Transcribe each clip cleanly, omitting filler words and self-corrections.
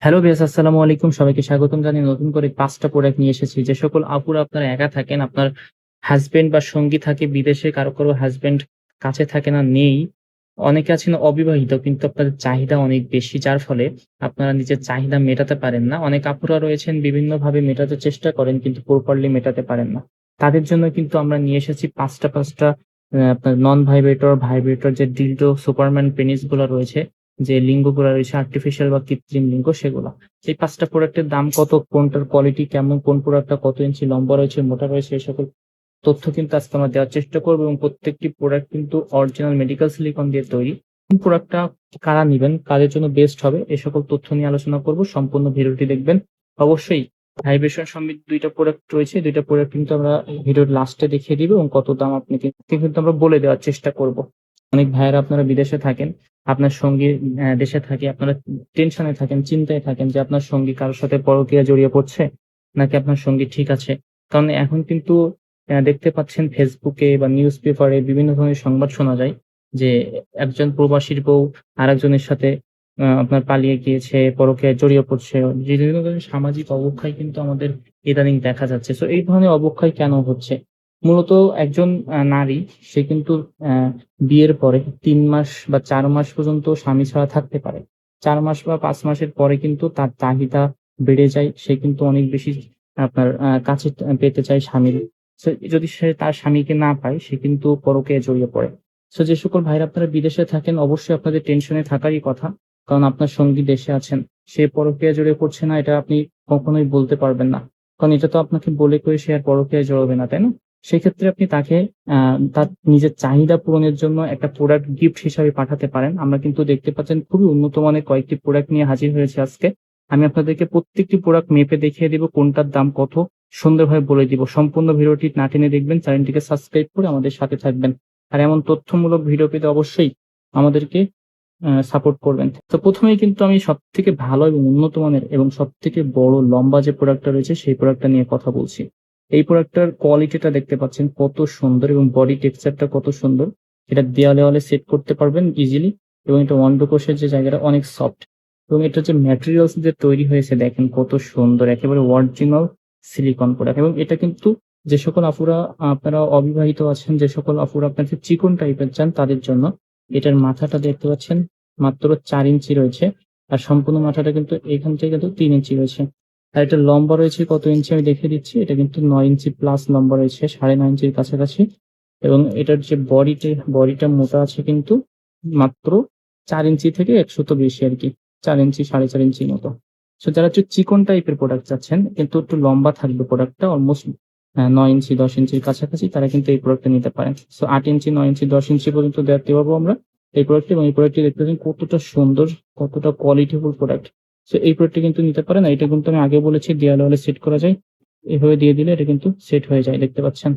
Hello viewers, আসসালামু আলাইকুম। সবাইকে স্বাগতম জানিয়ে নতুন করে ৫টা প্রোডাক্ট নিয়ে এসেছি। যে সকল আপুরা আপনারা একা থাকেন, আপনার হাসব্যান্ড বা সঙ্গী থাকে বিদেশে, কারো হাসব্যান্ড কাছে থাকে না, নেই। অনেকে আছেন অবিবাহিত কিন্তু আপনাদের চাহিদা অনেক বেশি, যার ফলে আপনারা নিজের চাহিদা মেটাতে পারেন না। অনেক আপুরা রয়েছেন বিভিন্নভাবে মেটাতে চেষ্টা করেন কিন্তু প্রপারলি মেটাতে পারেন না। তাদের জন্য কিন্তু আমরা নিয়ে এসেছি ৫টা আপনার নন ভাইব্রেটর, ভাইব্রেটর যে ডিলডো, সুপারম্যান পেনিস গুলা রয়েছে, যে লিঙ্গগুলা রয়েছে আর্টিফিশিয়াল বা কৃত্রিম লিঙ্গ সেগুলা। এই ৫টা প্রোডাক্টের দাম কত, কোনটার কোয়ালিটি কেমন, কোন প্রোডাক্টটা কত ইঞ্চি লম্বা রয়েছে, মোটা রয়েছে, এই সকল তথ্য কিন্তু আজকে আমরা দেওয়ার চেষ্টা করব এবং প্রত্যেকটি প্রোডাক্ট কিন্তু অরিজিনাল মেডিকেল সিলিকন দিয়ে তৈরি। কোন প্রোডাক্টটা কারা নিবেন, কাদের জন্য বেস্ট হবে, এই সকল তথ্য নিয়ে আলোচনা করব। সম্পূর্ণ ভিডিওটি দেখবেন। অবশ্যই ভাইব্রেশন সমৃদ্ধ ২টা প্রোডাক্ট রয়েছে। ২টা প্রোডাক্ট কিন্তু আমরা ভিডিওর লাস্টে দেখিয়ে দিব এবং কত দাম আপনাকে কিন্তু আমরা বলে দেওয়ার চেষ্টা করব। অনেক ভাইয়েরা আপনারা বিদেশে থাকেন, আপনার সঙ্গী দেশে থাকে, আপনারা টেনশনে থাকেন, চিন্তায় থাকেন যে আপনার সঙ্গী কারো সাথে পরকীয়া জড়িয়ে পড়ছে নাকি আপনার সঙ্গী ঠিক আছে। কারণ এখন কিন্তু দেখতে পাচ্ছেন ফেসবুকে বা নিউজ পেপারে বিভিন্ন ধরনের সংবাদ শোনা যায় যে একজন প্রবাসীর বউ আরেকজনের সাথে আপনার পালিয়ে গিয়েছে, পরকীয়ায় জড়িয়ে পড়ছে। বিভিন্ন ধরনের সামাজিক অবক্ষয় কিন্তু আমাদের ইদানিং দেখা যাচ্ছে। সো এই ধরনের অবক্ষয় কেন হচ্ছে? মূলত একজন নারী, সে কিন্তু অ্যা বিয়ের পরে ৩ মাস বা ৪ মাস পর্যন্ত স্বামী ছাড়া থাকতে পারে। ৪ মাস বা ৫ মাসের পরে কিন্তু তার চাহিদা বেড়ে যায়। সে কিন্তু অনেক বেশি আপনার কাছে পেতে চায় স্বামীর। সো যদি সে তার স্বামীকে না পায়, সে কিন্তু পরকীয়ায় জড়িয়ে পড়ে। সো যে সকল ভাইরা আপনারা বিদেশে থাকেন, অবশ্যই আপনাদের টেনশনে থাকারই কথা। কারণ আপনার সঙ্গী দেশে আছেন। সে পরকীয়ায় জড়িয়ে পড়ছে না, এটা আপনি কখনোই বলতে পারবেন না। কারণ এটা তো আপনাকে বলে কয়ে সে আর পরকীয়ায় জড়াবে না, তাই না? সেক্ষেত্রে আপনি তাকে আ তার নিজের চাহিদা পূরণের জন্য একটা প্রোডাক্ট গিফট হিসাবে পাঠাতে পারেন। আমরা কিন্তু দেখতে পাচ্ছেন খুবই উন্নত মানের কয়েকটি প্রোডাক্ট নিয়ে হাজির হয়েছি আজকে। আমি আপনাদেরকে প্রত্যেকটি প্রোডাক্ট মেপে দেখিয়ে দিব কোনটার দাম কত, সুন্দরভাবে বলে দিব। সম্পূর্ণ ভিডিওটি না টেনে দেখবেন, চ্যানেলটিকে সাবস্ক্রাইব করে আমাদের সাথে থাকবেন। আর এমন তথ্যমূলক ভিডিও পেতে অবশ্যই আমাদেরকে সাপোর্ট করবেন। তো ১ম এই কিন্তু আমি সবথেকে ভালো এবং উন্নত মানের এবং সবথেকে বড় লম্বা যে প্রোডাক্টটা রয়েছে সেই প্রোডাক্টটা নিয়ে কথা বলছি। এই প্রোডাক্টটার কোয়ালিটিটা দেখতে পাচ্ছেন কত সুন্দর এবং বডি টেক্সচারটা কত সুন্দর। এটা দেয়ালে সেট করতে পারবেন ইজিলি এবং এটা অন্ডকোষের যে জায়গাটা অনেক সফট এবং এটার যে ম্যাটেরিয়ালস দিয়ে তৈরি হয়েছে দেখেন কত সুন্দর। একেবারে অরিজিনাল সিলিকন প্রোডাক্ট এবং এটা কিন্তু যে সকল আপুরা আপনারা অবিবাহিত আছেন, যে সকল আপুরা আপনাদের চিকন টাইপের চান তাদের জন্য এটার মাথাটা দেখতে পাচ্ছেন মাত্র ৪ ইঞ্চি রয়েছে। আর সম্পূর্ণ মাথাটা কিন্তু এখান থেকে কিন্তু ৩ ইঞ্চি রয়েছে। আর এটার লম্বা রয়েছে কত ইঞ্চি আমি দেখিয়ে দিচ্ছি। এটা কিন্তু ৯ ইঞ্চি প্লাস লম্বা রয়েছে, ৯.৫ ইঞ্চির কাছাকাছি। এবং এটার যে বডিটা মোটা আছে কিন্তু মাত্র ৪ ইঞ্চি থেকে একটু বেশি আরকি। ৪ ইঞ্চি ৪.৫ ইঞ্চির মতো। সো যারা একটু চিকন টাইপের প্রোডাক্ট চাচ্ছেন কিন্তু একটু লম্বা থাকবে প্রোডাক্টটা অলমোস্ট ৯ ইঞ্চি ১০ ইঞ্চির কাছাকাছি, তারা কিন্তু এই প্রোডাক্টটা নিতে পারেন। সো ৮ ইঞ্চি, ৯ ইঞ্চি, ১০ ইঞ্চি পর্যন্ত দিতে পারবো আমরা এই প্রোডাক্টটি এবং এই প্রোডাক্টটি দেখতে পাচ্ছেন কতটা সুন্দর, কতটা কোয়ালিটিফুল প্রোডাক্ট। সো এই প্রোডাক্টটি কিন্তু নিতে পারেন। আর এটা কিন্তু আমি আগে বলেছি দেয়ালে সেট করা যায়। এভাবে দিয়ে দিলে এটা কিন্তু সেট হয়ে যায়, দেখতে পাচ্ছেন।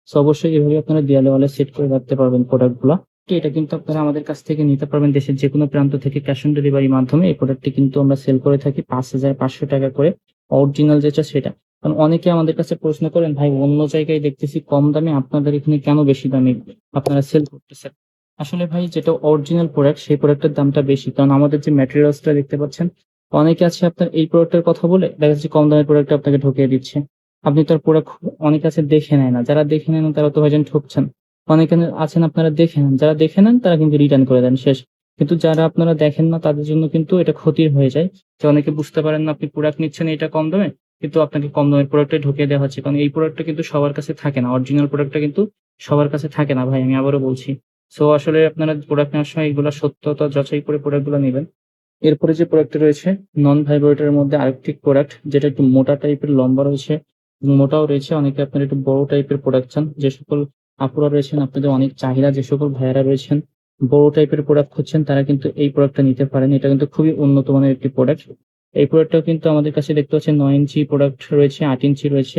সো অবশ্যই এভাবে আপনারা দেয়ালে সেট করে রাখতে পারবেন প্রোডাক্ট গুলা। এটা কিন্তু আপনারা আমাদের কাছ থেকে নিতে পারবেন দেশের যেকোনো প্রান্ত থেকে ক্যাশ অন ডেলিভারির মাধ্যমে। এই প্রোডাক্টটি কিন্তু আমরা সেল করে থাকি ৳৫,৫০০ করে, অরিজিনাল যেটা সেটা। কারণ অনেকে আমাদের কাছে প্রশ্ন করেন, "ভাই অন্য জায়গায় দেখতেছি কম দামে, আপনাদের এখানে কেন বেশি দামে আপনারা সেল করতেছেন?" আসলে ভাই যেটা অরিজিনাল প্রোডাক্ট সেই প্রোডাক্টের দামটা বেশি। কারণ আমাদের যে ম্যাটেরিয়ালস টা দেখতে পাচ্ছেন, অনেকে আছে আপনার এই প্রোডাক্টের কথা বলে দেখা যাচ্ছে কম দামের প্রোডাক্ট আপনাকে ঠকিয়ে দিচ্ছে। আপনি তার প্রোডাক্ট অনেকে আছে দেখে নেয় না। যারা দেখে নেন না তারা তো ভাইজান ঠকছেন। অনেকে আছেন আপনারা দেখে নেন। যারা দেখে নেন তারা কিন্তু রিটার্ন করে দেন, শেষ। কিন্তু যারা আপনারা দেখেন না তাদের জন্য কিন্তু এটা ক্ষতির হয়ে যায়। যে অনেকে বুঝতে পারেন না আপনি প্রোডাক্ট নিচ্ছেন এটা কম দামে, কিন্তু আপনাকে কম দামের প্রোডাক্টটাই ঢুকিয়ে দেওয়া হচ্ছে। কারণ এই প্রোডাক্টটা কিন্তু সবার কাছে থাকে না। অরিজিনাল প্রোডাক্টটা কিন্তু সবার কাছে থাকে না ভাই, আমি আবারও বলছি। সো আসলে আপনারা প্রোডাক্ট নেওয়ার সময় এগুলা সত্যতা যাচাই করে প্রোডাক্ট গুলা নিবেন। এরপরে যে প্রোডাক্টটা রয়েছে নন ভাইব্রেটর এর মধ্যে আরেকটি প্রোডাক্ট যেটা একটু মোটা টাইপের, লম্বা রয়েছে, মোটাও রয়েছে। অনেকে আপনারা একটু বড় টাইপের প্রোডাক্ট চান। যে সকল আপুরা রয়েছেন আপনাদের অনেক চাহিদা, যে সকল ভাইয়েরা রয়েছেন বড় টাইপের প্রোডাক্ট খুঁজছেন তারা কিন্তু এই প্রোডাক্টটা নিতে পারেন। এটা কিন্তু খুবই উন্নত মানের একটি প্রোডাক্ট। এই প্রোডাক্টটাও কিন্তু আমাদের কাছে দেখতে পাচ্ছেন ৯ ইঞ্চি প্রোডাক্ট রয়েছে, ৮ ইঞ্চি রয়েছে।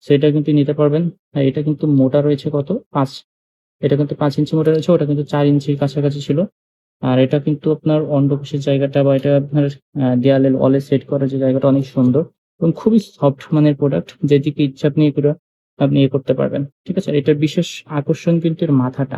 সো এটা কিন্তু নিতে পারবেন। আর এটা কিন্তু মোটা রয়েছে কত ৫, এটা কিন্তু ৫ ইঞ্চি মোটা রয়েছে, ওটা কিন্তু ৪ ইঞ্চির কাছাকাছি ছিল। আর এটা কিন্তু আপনার অন্ডকোষের জায়গাটা বা এটা আপনার দেয়ালে ওয়ালে সেট করার যে জায়গাটা অনেক সুন্দর এবং খুবই সফট মানের প্রোডাক্ট। যেদিকে ইচ্ছা আপনি করতে পারবেন। ঠিক আছে? আর এটার বিশেষ আকর্ষণ কিন্তু এর মাথাটা।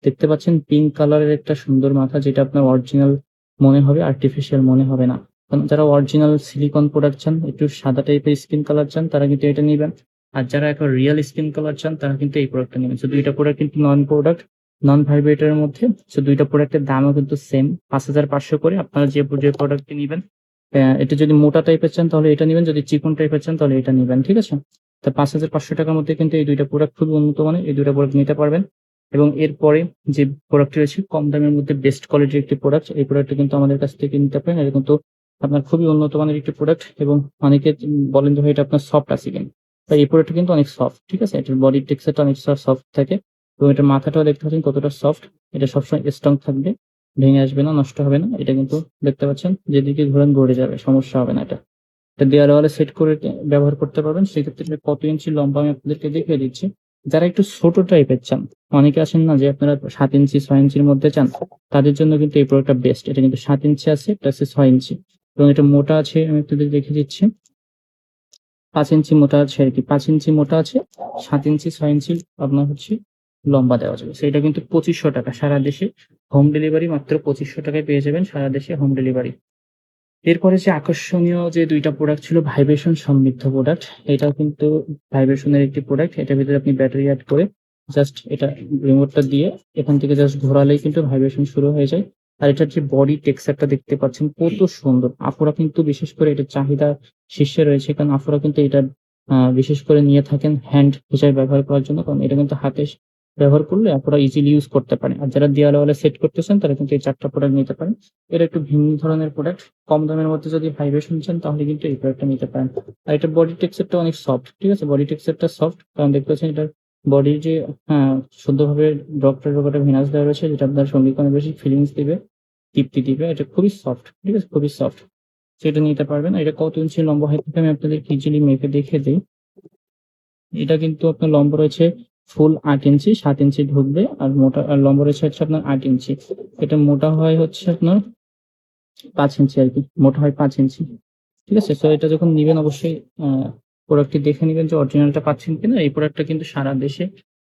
দেখতে পাচ্ছেন পিঙ্ক কালারের একটা সুন্দর মাথা, যেটা আপনার অরিজিনাল মনে হবে, আর্টিফিশিয়াল মনে হবে না। যারা অরিজিনাল সিলিকন প্রোডাক্ট চান, একটু সাদা টাইপের স্কিন কালার চান, তারা কিন্তু এটা নিবেন। আর যারা একবার রিয়েল স্কিন কালার চান, তারা কিন্তু এই প্রোডাক্টটা নিবেন। সো ২ টা প্রোডাক্ট কিন্তু নন ভাইব্রেটর এর মধ্যে। সো ২ টা প্রোডাক্টের দামও কিন্তু সেম ৫,৫০০ করে। আপনারা যে প্রোডাক্টটি নিবেন, এটা যদি মোটা টাইপের চান তাহলে এটা নিবেন, যদি চিকন টাইপের চান তাহলে এটা নিবেন। ঠিক আছে? তো ৳৫,৫০০ টাকার মধ্যে কিন্তু এই ২ টা প্রোডাক্ট খুবই উন্নত মানের। এই ২ টা প্রোডাক্ট নিতে পারবেন। এবং এরপরে যে প্রোডাক্টটি রয়েছে কম দামের মধ্যে বেস্ট কোয়ালিটির একটি প্রোডাক্ট। এই প্রোডাক্টটা কিন্তু আমাদের কাছ থেকে নিতে পারেন। এটা কিন্তু আপনার খুবই উন্নত মানের একটি প্রোডাক্ট এবং অনেকে বলেন যে ভাই এটা আপনার সফট আছে কিনা? ভাই এই প্রোডাক্টটা কিন্তু অনেক সফট। ঠিক আছে? এটার বডি টেক্সচারটা অনেক সফট থাকে এবং এটার মাথাটাও দেখতে পাচ্ছেন কতটা সফট। এটা সবসময় স্ট্রং থাকবে। ভেঙে আসবে না, নষ্ট হবে না। এটা কিন্তু দেখতে পাচ্ছেন যেদিকে ঘোরান ঘুরে যাবে। সমস্যা হবে না এটা। এটা দেয়ালে সেট করে ব্যবহার করতে পারবেন। সেক্ষেত্রে এটা কত ইঞ্চি লম্বা আমি আপনাদেরকে দেখিয়ে দিচ্ছি। যারা একটু ছোট টাইপের চান, অনেকে আছেন না যে আপনারা ৭ ইঞ্চি ৬ ইঞ্চির মধ্যে চান, তাদের জন্য কিন্তু এই প্রোডাক্টটা বেস্ট। এটা কিন্তু ৭ ইঞ্চি আছে, এটা আছে ৬ ইঞ্চি এবং এটা মোটা আছে, আমি আপনাদের দেখিয়ে দিচ্ছি। ৫ ইঞ্চি মোটা আছে আরকি। ৫ ইঞ্চি মোটা আছে, ৭ ইঞ্চি ৬ ইঞ্চি আপনার হচ্ছে লম্বা দেওয়া যাবে। এটা কিন্তু ৳২৫০০ সারা দেশে হোম ডেলিভারি মাত্র ৳২৫০০ টাকায় পেয়ে যাবেন সারা দেশে হোম ডেলিভারি। এরপরে যে আকর্ষণীয় যে ২ টা প্রোডাক্ট ছিল ভাইব্রেশন সমৃদ্ধ প্রোডাক্ট। এটাও কিন্তু ভাইব্রেশনের একটি প্রোডাক্ট। এটার ভিতরে আপনি ব্যাটারি এড করে জাস্ট এটা রিমোটটা দিয়ে এখান থেকে জাস্ট ঘোরালেই কিন্তু ভাইব্রেশন শুরু হয়ে যায়। আর এটার যে বডি টেক্সচারটা দেখতে পাচ্ছেন কত সুন্দর। আপুরা কিন্তু বিশেষ করে এটার চাহিদা শীর্ষে রয়েছে। কারণ আপুরা কিন্তু এটা বিশেষ করে নিয়ে থাকেন হ্যান্ড হিসেবে ব্যবহার করার জন্য। কারণ এটা কিন্তু হাতে ব্যবহার করলে আপুরা ইজিলি ইউজ করতে পারে। আর যারা দেয়ালে সেট করতে চান তারা কিন্তু এই ৪ টা প্রোডাক্ট নিতে পারেন। এটা একটু ভিন্ন ধরনের প্রোডাক্ট। কম দামের মধ্যে যদি ভাইব্রেশন চান তাহলে কিন্তু এই প্রোডাক্টটা নিতে পারেন। আর এটার বডি টেক্সচারটা অনেক সফট। ঠিক আছে? বডি টেক্সচারটা সফট। কারণ দেখতে পাচ্ছেন এটার বডির যে শুদ্ধভাবে ড্রপটা ভেনাস দেওয়া রয়েছে, যেটা আপনার সঙ্গীকে অনেক বেশি ফিলিংস দিবে, তৃপ্তি দিবে। এটা খুবই সফট। ঠিক আছে? খুবই সফট। সেটা নিতে পারবেন। এটা কত ইঞ্চি লম্বা হয় থাকে আমি আপনাদেরকে ইজিলি মেপে দেখিয়ে দেই। এটা কিন্তু আপনার লম্বা রয়েছে ফুল ৮ ইঞ্চি, ৭ ইঞ্চি ঢুকবে। আর লম্বা রয়েছে হচ্ছে আপনার ৮ ইঞ্চি। এটা মোটা হয় হচ্ছে আপনার ৫ ইঞ্চি আরকি। মোটা হয় ৫ ইঞ্চি। ঠিক আছে? এটা যখন নিবেন অবশ্যই প্রোডাক্টটি দেখে নিবেন যে অরিজিনালটা পাচ্ছেন কিনা। এই প্রোডাক্টটা কিন্তু সারা দেশে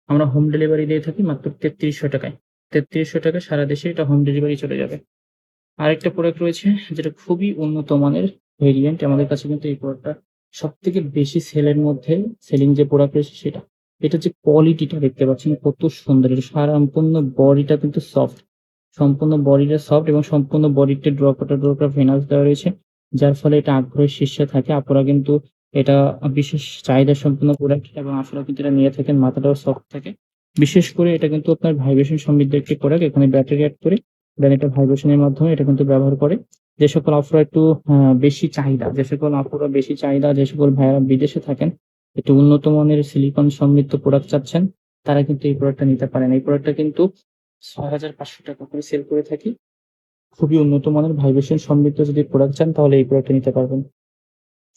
আমরা হোম ডেলিভারি দিয়ে থাকি মাত্র ৳৩৩০০ টাকায়। ৳৩৩০০ টাকায় সারা দেশে এটা হোম ডেলিভারি চলে যাবে। আরেকটা প্রোডাক্ট রয়েছে যেটা খুবই উন্নত মানের ভেরিয়েন্ট। আমাদের কাছে কিন্তু এই প্রোডাক্টটা সবথেকে বেশি সেলিং যে প্রোডাক্ট রয়েছে সেটা। এটার যে কোয়ালিটিটা দেখতে পাচ্ছেন কত সুন্দর। এটা সম্পূর্ণ বডিটা কিন্তু সফট। সম্পূর্ণ বডিটা সফট এবং সম্পূর্ণ বডিতে ড্রপটা ভেনাস দেওয়া রয়েছে। যার ফলে এটা আগ্রহের শীর্ষে থাকে। আপুরা কিন্তু এটা বিশেষ চাহিদা সম্পন্ন প্রোডাক্ট এবং আপনারা কিন্তু এটা নিয়ে থাকেন। মাথাটাও সফট থাকে। বিশেষ করে এটা কিন্তু আপনার ভাইব্রেশন সমৃদ্ধ একটি প্রোডাক্ট। এখানে ব্যাটারি এড করে দেন এটা ভাইব্রেশন এর মাধ্যমে এটা কিন্তু ব্যবহার করে। যে সকল আপুরা একটু বেশি চাহিদা, যে সকল ভাইয়ারা বিদেশে থাকেন, একটু উন্নত মানের সিলিকন সমৃদ্ধ প্রোডাক্ট চাচ্ছেন, তারা কিন্তু এই প্রোডাক্টটা নিতে পারেন। এই প্রোডাক্টটা কিন্তু ৳৬,৫০০ করে সেল করে থাকি। খুবই উন্নত মানের ভাইব্রেশন সমৃদ্ধ যদি প্রোডাক্ট চান তাহলে এই প্রোডাক্টটা নিতে পারবেন।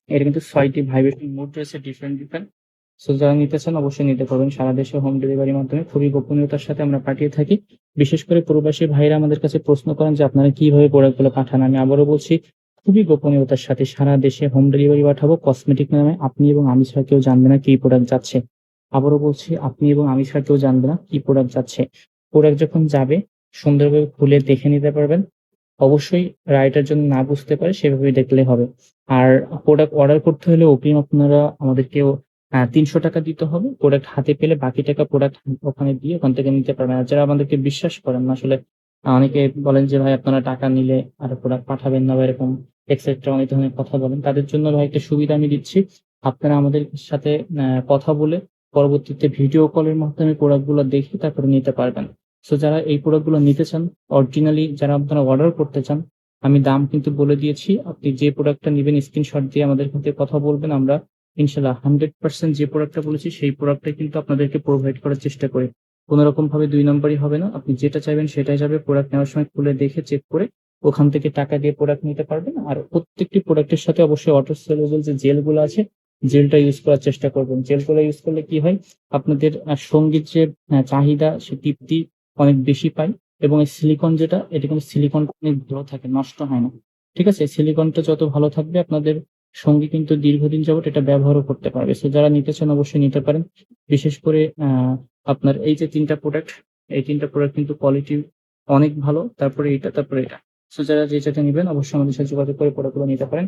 এটা কিন্তু ৬ টি ভাইব্রেশন মোড রয়েছে ডিফারেন্ট। যারা নিতে চান অবশ্যই নিতে পারবেন। সারা দেশে হোম ডেলিভারির মাধ্যমে খুবই গোপনীয়তার সাথে আমরা পাঠিয়ে থাকি। বিশেষ করে প্রবাসী ভাইরা আমাদের কাছে প্রশ্ন করেন যে আপনারা কিভাবে প্রোডাক্টগুলো পাঠান? আমি আবারও বলছি, খুবই গোপনীয়তার সাথে সারা দেশে হোম ডেলিভারি পাঠাবো কসমেটিক নামে। আপনি এবং আমি ছাড়া কেউ জানবে না কি প্রোডাক্ট যাচ্ছে। আবারও বলছি, আপনি এবং আমি ছাড়া কেউ জানবে না কি প্রোডাক্ট যাচ্ছে। প্রোডাক্ট যখন যাবে সুন্দরভাবে খুলে দেখে নিতে পারবেন। অবশ্যই রাইটার জন্য না বুঝতে পারে সেভাবেই দেখলে হবে। আর প্রোডাক্ট অর্ডার করতে হলে অগ্রিম আপনারা আমাদেরকেও ৳৩০০ দিতে হবে। প্রোডাক্ট হাতে পেলে বাকি টাকা প্রোডাক্ট ওখানে দিয়ে ওখান থেকে নিতে পারবেন। আর যারা আমাদেরকে বিশ্বাস করেন না আসলে, অনেকে বলেন যে ভাই আপনারা টাকা নিলে আর প্রোডাক্ট পাঠাবেন না বা এরকম এক্সেট্রা অনেক ধরনের কথা বলেন। তাদের জন্য ভাই একটা সুবিধা আমি দিচ্ছি। আপনারা আমাদের সাথে কথা বলে পরবর্তীতে ভিডিও কলের মাধ্যমে প্রোডাক্ট গুলো দেখে তারপরে নিতে পারবেন। যারা এই প্রোডাক্ট গুলো নিতে চান, অরিজিনালি যারা আপনারা অর্ডার করতে চান, আমি দাম কিন্তু বলে দিয়েছি। আপনি যে প্রোডাক্টটা নিবেন স্ক্রিনশট দিয়ে আমাদের সাথে কথা বলবেন। আমরা ইনশাআল্লাহ 100% যে প্রোডাক্টটা বলেছি সেই প্রোডাক্টটাই কিন্তু আপনাদেরকে প্রোভাইড করার চেষ্টা করি। কোন রকম ভাবে ২ নাম্বারই হবে না। আপনি যেটা চাইবেন সেটাই যাবে। প্রোডাক্ট নেওয়ার সময় খুলে দেখে চেক করে ওখান থেকে টাকা দিয়ে প্রোডাক্ট নিতে পারবেন। আর প্রত্যেকটি প্রোডাক্টের সাথে অবশ্যই অটো সেলেবল যে জেল গুলো আছে, জেলটা ইউজ করার চেষ্টা করবেন। জেলগুলো ইউজ করলে কি হয়? আপনাদের সঙ্গীর যে চাহিদা সে তৃপ্তি অনেক বেশি পায় এবং এই সিলিকন যেটা, এটা কিন্তু সিলিকনটা অনেক ভালো থাকে, নষ্ট হয় না। ঠিক আছে? সিলিকনটা যত ভালো থাকবে আপনাদের সঙ্গী কিন্তু দীর্ঘদিন যাবত এটা ব্যবহারও করতে পারবে। যারা নিতে চান অবশ্যই নিতে পারেন। বিশেষ করে আপনার এই যে ৩ টা প্রোডাক্ট, এই ৩ টা প্রোডাক্ট কিন্তু কোয়ালিটি অনেক ভালো। তারপরে এটা, তারপরে এটা। সো যারা যে যেটা নিবেন অবশ্যই আমাদের সাথে যোগাযোগ করে প্রোডাক্টগুলো নিতে পারেন।